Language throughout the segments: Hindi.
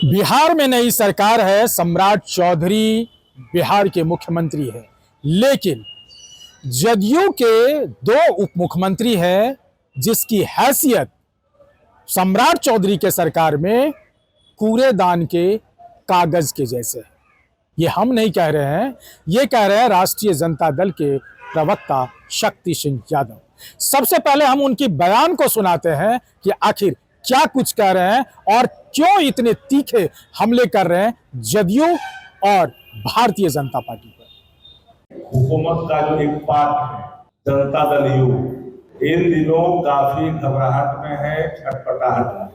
बिहार में नई सरकार है, सम्राट चौधरी बिहार के मुख्यमंत्री है, लेकिन जदयू के दो उप मुख्यमंत्री हैं जिसकी हैसियत सम्राट चौधरी के सरकार में कूड़ेदान के कागज के जैसे है। ये हम नहीं कह रहे हैं, ये कह रहे हैं राष्ट्रीय जनता दल के प्रवक्ता शक्ति सिंह यादव। सबसे पहले हम उनकी बयान को सुनाते हैं कि आखिर क्या कुछ कह रहे हैं और क्यों इतने तीखे हमले कर रहे हैं जदयू और भारतीय जनता पार्टी पर। हुकूमत का जो एक पार्ट है जनता दल यू इन दिनों काफी घबराहट में है, छटपटाहट में।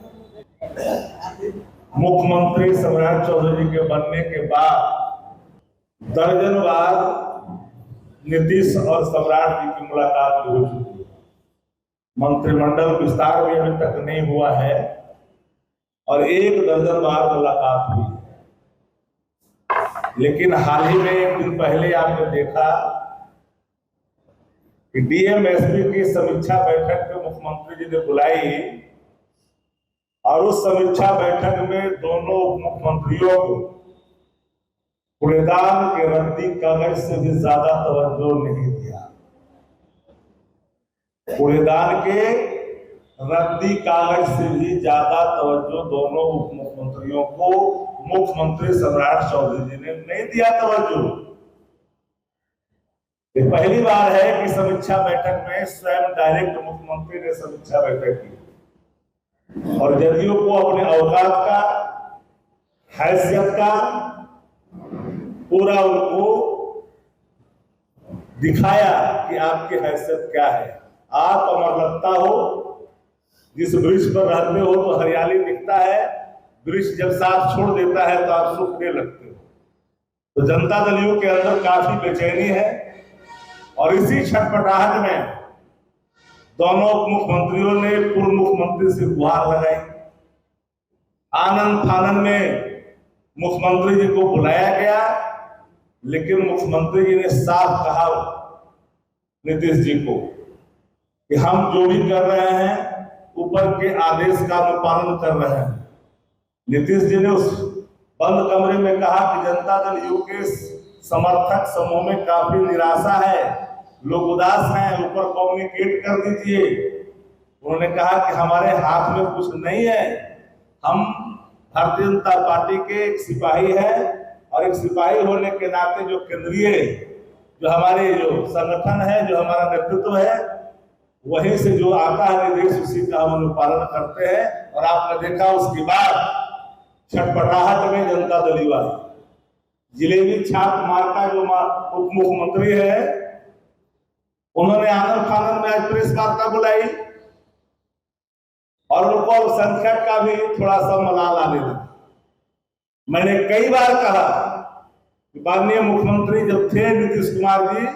मुख्यमंत्री सम्राट चौधरी के बनने के बाद दर्जन बार नीतीश और सम्राट जी की मुलाकात हो चुकी है। मंत्रिमंडल विस्तार भी अभी तक नहीं हुआ है और एक दर्जन बार मुलाकात हुई है। लेकिन हाल ही में एक दिन पहले आपने देखा कि डीएम एसपी की समीक्षा बैठक में मुख्यमंत्री जी ने बुलाई और उस समीक्षा बैठक में दोनों उप मुख्यमंत्रियों को कूड़ेदान के रद्दी कागज से भी ज्यादा तवज्जो नहीं दिया। कूड़ेदान के रद्दी कागज से भी ज्यादा तवज्जो दोनों उप मुख्यमंत्रियों को मुख्यमंत्री सम्राट चौधरी जी ने नहीं दिया तवज्जो। ये पहली बार है कि समीक्षा बैठक में स्वयं डायरेक्ट मुख्यमंत्री ने समीक्षा बैठक की और जदयू को अपने औकात का, हैसियत का पूरा उनको दिखाया कि आपकी हैसियत क्या है। आप अमरलता हो, जिस वृक्ष पर रहते हो तो हरियाली दिखता है, वृक्ष जब साथ छोड़ देता है तो आप सूखने लगते हो। तो जनता दल यू के अंदर काफी बेचैनी है और इसी छटपटाहट में दोनों उप मुख्यमंत्रियों ने पूर्व मुख्यमंत्री से गुहार लगाई। आनंद फानन में मुख्यमंत्री जी को बुलाया गया, लेकिन मुख्यमंत्री जी ने साफ कहा नीतीश जी को कि हम जो भी कर रहे हैं ऊपर के आदेश का अनुपालन कर रहे हैं। नीतीश जी ने उस बंद कमरे में कहा कि जनता दल यू के समर्थक समूह में काफी निराशा है, लोग उदास हैं, ऊपर कम्युनिकेट कर दीजिए। उन्होंने कहा कि हमारे हाथ में कुछ नहीं है, हम भारतीय जनता पार्टी के एक सिपाही है और एक सिपाही होने के नाते जो केंद्रीय जो हमारे जो संगठन है, जो हमारा नेतृत्व है, वहीं से जो आता है निर्देश उसी का हम अनुपालन करते हैं। और आपने देखा उसके बाद छटपटाहट में जनता दल यू आई। जिलेबी छाप मार्का जो उप मुख्यमंत्री है, उन्होंने आनंद फानन में आज प्रेस वार्ता बुलाई और उनको संख्यक का भी थोड़ा सा मलाल आने लगा। मैंने कई बार कहा कि माननीय मुख्यमंत्री जब थे नीतीश कुमार जी,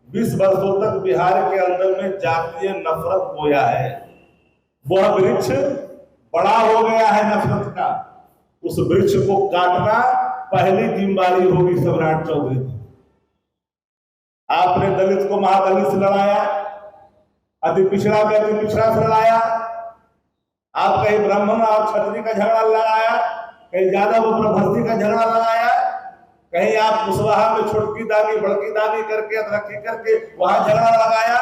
20 वर्षों तक बिहार के अंदर में जातीय नफरत बोया है। वह वृक्ष बड़ा हो गया है नफरत का, उस वृक्ष को काटना पहली जिम्मेदारी होगी सम्राट चौधरी की। आपने दलित को महादलित से लड़ाया, अति पिछड़ा में अति पिछड़ा से लड़ाया। आप कहीं ब्राह्मण और क्षत्रिय का झगड़ा लगाया, कहीं यादव और प्रभस्ती का झगड़ा लगाया, कहीं आप कुशवाहा में छोटकी दागी बड़की दागी करके अदरखी करके वहां झगड़ा लगाया।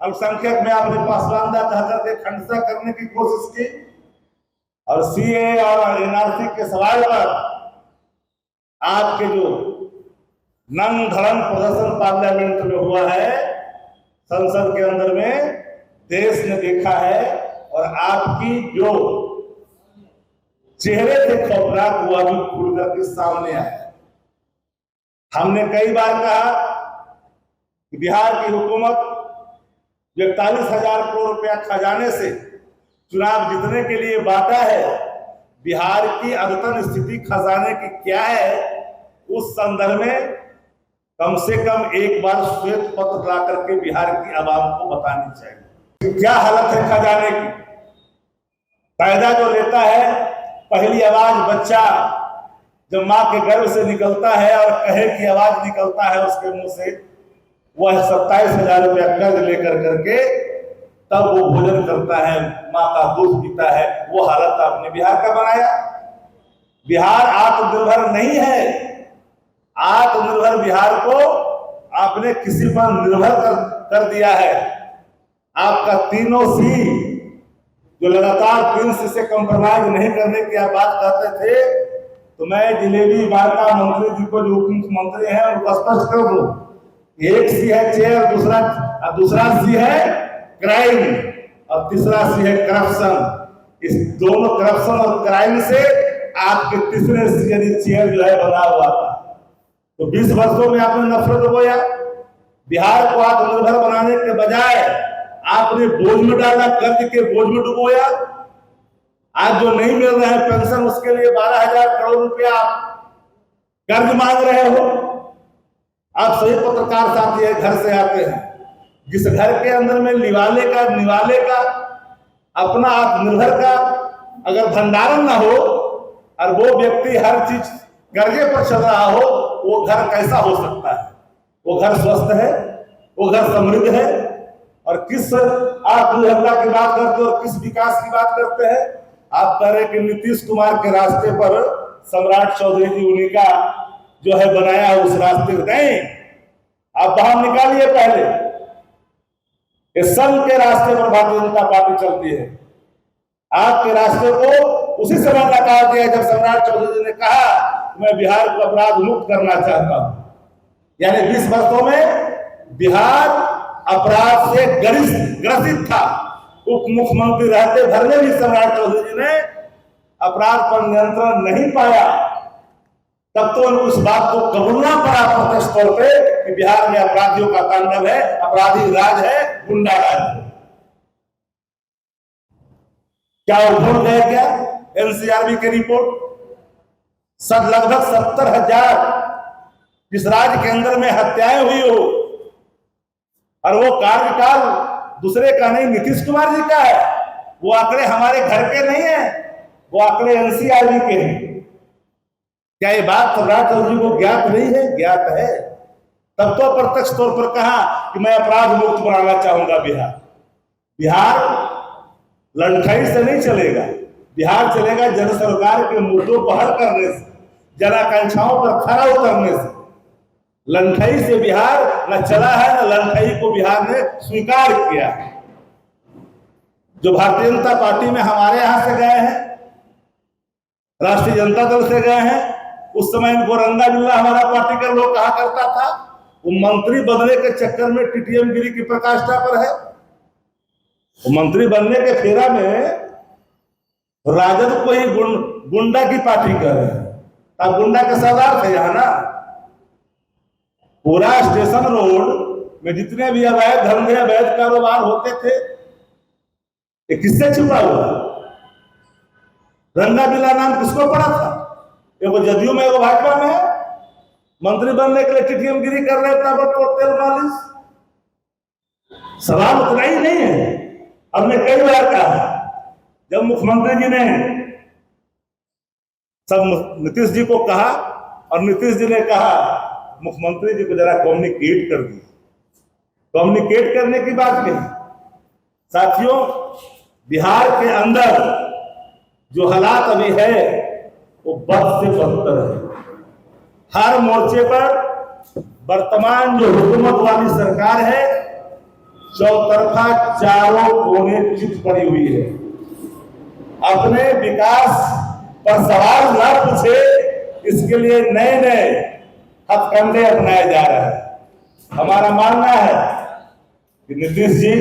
अल्पसंख्यक में आपने पासवानदा कह करके खंडसा करने की कोशिश की और सीए और एनआरसी के सवाल पर आपके जो नंग धड़ंग प्रदर्शन पार्लियामेंट में हुआ है, संसद के अंदर में, देश ने देखा है। और आपकी जो चेहरे से खौफनाक हुआ भी खुल करके सामने आया। हमने कई बार कहा कि बिहार की हुकूमत जो 41,000 करोड़ रुपया खजाने से चुनाव जीतने के लिए बांटा है, बिहार की अद्यतन स्थिति खजाने की क्या है, उस संदर्भ में कम से कम एक बार श्वेत पत्र ला करके बिहार की आवाम को बतानी चाहिए क्या हालत है खजाने की। पैदा जो लेता है, पहली आवाज बच्चा जब माँ के गर्भ से निकलता है और कहे की आवाज निकलता है उसके मुंह से, वह 27,000 रुपया कर्ज लेकर करके तब वो भोजन करता है, माँ का दूध पीता है। वो हालत आपने बिहार का बनाया। बिहार आत्मनिर्भर नहीं है। आत्मनिर्भर बिहार को आपने किसी पर निर्भर कर दिया है। आपका तीनों सी जो लगातार 3 सी से कंप्रोमाइज नहीं करने की आप बात करते थे, तो मैं जिलेबी वार्ता मंत्री जी को जो उप मुख्यमंत्री हैं उनको स्पष्ट कर दूं, एक सी है चेयर, दूसरा सी है क्राइम और तीसरा सी है करप्शन। इस दोनों करप्शन और क्राइम से आपके तीसरे सी चेयर जो है बना हुआ था। तो 20 वर्षों में आपने नफरत बोया। बिहार को आत्मनिर्भर बनाने के बजाय आपने बोझ में डाला, कर्ज के बोझ में डुबोया। आज जो नहीं मिल रहा है पेंशन, उसके लिए 12,000 करोड़ रुपया कर्ज मांग रहे हो। आप सभी पत्रकार साथी है, घर से आते हैं, जिस घर के अंदर में निवाले का अपना आत्मनिर्भर का अगर भंडारण ना हो और वो व्यक्ति हर चीज कर्जे पर चल रहा हो, वो घर कैसा हो सकता है? वो घर स्वस्थ है, वो घर समृद्ध है। और किस आप दुर्घटना की बात करते हो और किस विकास की बात करते हैं? आप कह रहे हैं कि नीतीश कुमार के रास्ते पर सम्राट चौधरी जी उन्हीं का जो है बनाया उस रास्ते को नहीं, आप बाहर निकालिए। पहले इस संघ के रास्ते पर भारतीय जनता पार्टी चलती है। आपके रास्ते को उसी समय नकार दिया जब सम्राट चौधरी जी ने कहा मैं बिहार को अपराध मुक्त करना चाहता हूं। यानी 20 वर्षों में बिहार अपराध से ग्रसित था। उप मुख्यमंत्री रहते भरने भी सम्राट चौधरी जी ने अपराध पर नियंत्रण नहीं पाया। तब तो उनको इस बात को कबूलना पड़ा प्रत्यक्ष तौर पे कि बिहार में अपराधियों का तांडव है, अपराधी राज है, गुंडा राज है। क्या वो भूल गए क्या एनसीआरबी की रिपोर्ट? लगभग 70,000 जिस राज्य के अंदर में हत्याएं हुई हो, और वो कार्यकाल दूसरे का नहीं, नीतीश कुमार जी का है। वो आंकड़े हमारे घर के नहीं है, वो आंकड़े एनसीआरबी के हैं। क्या ये बात सम्राट चौधरी को ज्ञात नहीं है? ज्ञात है। तब तो प्रत्यक्ष तौर पर कहा कि मैं अपराध मुक्त बनाना चाहूंगा बिहार लंठाई से नहीं चलेगा। बिहार चलेगा जन सरकार के मुद्दों को हल करने से, जन आकांक्षाओं पर खरा उतरने से। लंठाई से बिहार न चला है, न लंठाई को बिहार ने स्वीकार किया। जो भारतीय जनता पार्टी में हमारे यहां से गए हैं, राष्ट्रीय जनता दल से गए हैं, उस समय इनको रंगा बिल्ला हमारा पार्टी का लोग कहा करता था। वो मंत्री बनने के चक्कर में टीटीएम गिरी की प्रकाष्ठा पर है। वो मंत्री बनने के फेरा में राजद को ही गुंडा की पार्टी कर रहे हैं। अब गुंडा के सरदार थे यहाँ ना। पूरा स्टेशन रोड में जितने भी अवैध धंधे, अवैध कारोबार होते थे, ये किससे छुपा हुआ? रंगा बिल्ला नाम किसको पड़ा था? एगो जदयू में, एगो भाजपा में है। मंत्री बनने के लिए टीटीएम गिरी कर रहे थे, तेल मालिश। सवाल उतना ही नहीं है। हमने कई बार कहा, जब मुख्यमंत्री जी ने सब नीतीश जी को कहा और नीतीश जी ने कहा मुख्यमंत्री जी को जरा कम्युनिकेट कर दी। कम्युनिकेट करने की बात नहीं साथियों। बिहार के अंदर जो हालात अभी है वो बद से बदतर है। हर मोर्चे पर वर्तमान जो हुकूमत वाली सरकार है, चौतरफा चारों कोने चित पड़ी हुई है। अपने विकास पर सवाल न पूछे, इसके लिए नए नए हथकंडे अपनाए जा रहे हैं। हमारा मानना है कि नीतीश जी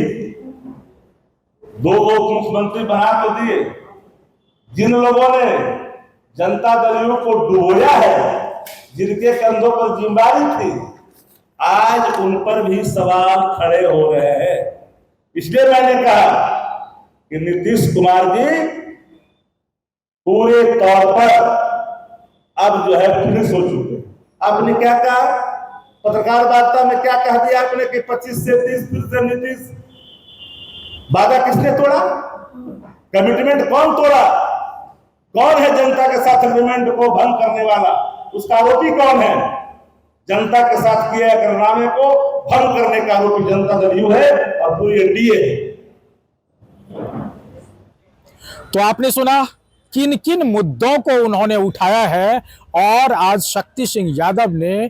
2 उप मुख्यमंत्री बना तो दिए। जिन लोगों ने जनता दलियों को डुबोया है, जिनके कंधों पर जिम्मेदारी थी, आज उन पर भी सवाल खड़े हो रहे हैं। इसलिए मैंने कहा कि नीतीश कुमार जी पूरे तौर पर अब जो है फिनिश हो चुके। आपने क्या कहा पत्रकार वार्ता में, क्या कह दिया आपने कि 25 से 30 फिर से नीतीश? वादा किसने तोड़ा? कमिटमेंट कौन तोड़ा? कौन है जनता के साथ एग्रीमेंट को भंग करने वाला? उसका आरोपी कौन है? जनता के साथ किए करारनामे को भंग करने का आरोपी जनता दल यू है और पूरी एनडीए है। तो आपने सुना किन किन मुद्दों को उन्होंने उठाया है। और आज शक्ति सिंह यादव ने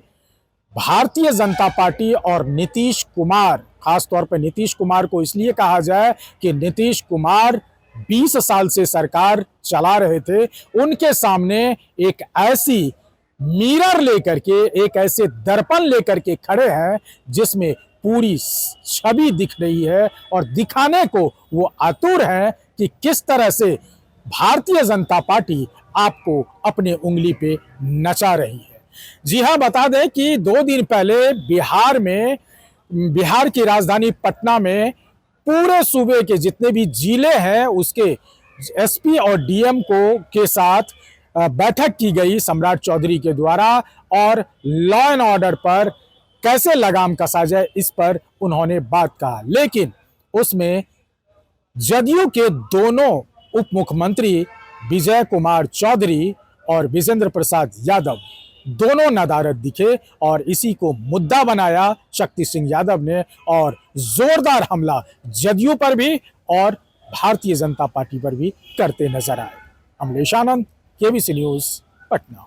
भारतीय जनता पार्टी और नीतीश कुमार, खासतौर पर नीतीश कुमार को इसलिए कहा जाए कि नीतीश कुमार 20 साल से सरकार चला रहे थे, उनके सामने एक ऐसी मिरर लेकर के, एक ऐसे दर्पण लेकर के खड़े हैं जिसमें पूरी छवि दिख रही है और दिखाने को वो आतुर हैं कि किस तरह से भारतीय जनता पार्टी आपको अपने उंगली पे नचा रही है। जी हां, बता दें कि 2 दिन पहले बिहार की राजधानी पटना में पूरे सूबे के जितने भी जिले हैं उसके एसपी और डीएम के साथ बैठक की गई सम्राट चौधरी के द्वारा, और लॉ एंड ऑर्डर पर कैसे लगाम कसा जाए इस पर उन्होंने बात कहा। लेकिन उसमें जदयू के दोनों उप मुख्यमंत्री विजय कुमार चौधरी और विजेंद्र प्रसाद यादव दोनों नदारद दिखे और इसी को मुद्दा बनाया शक्ति सिंह यादव ने, और जोरदार हमला जदयू पर भी और भारतीय जनता पार्टी पर भी करते नजर आए। अमलेश आनंद, केबीसी न्यूज, पटना।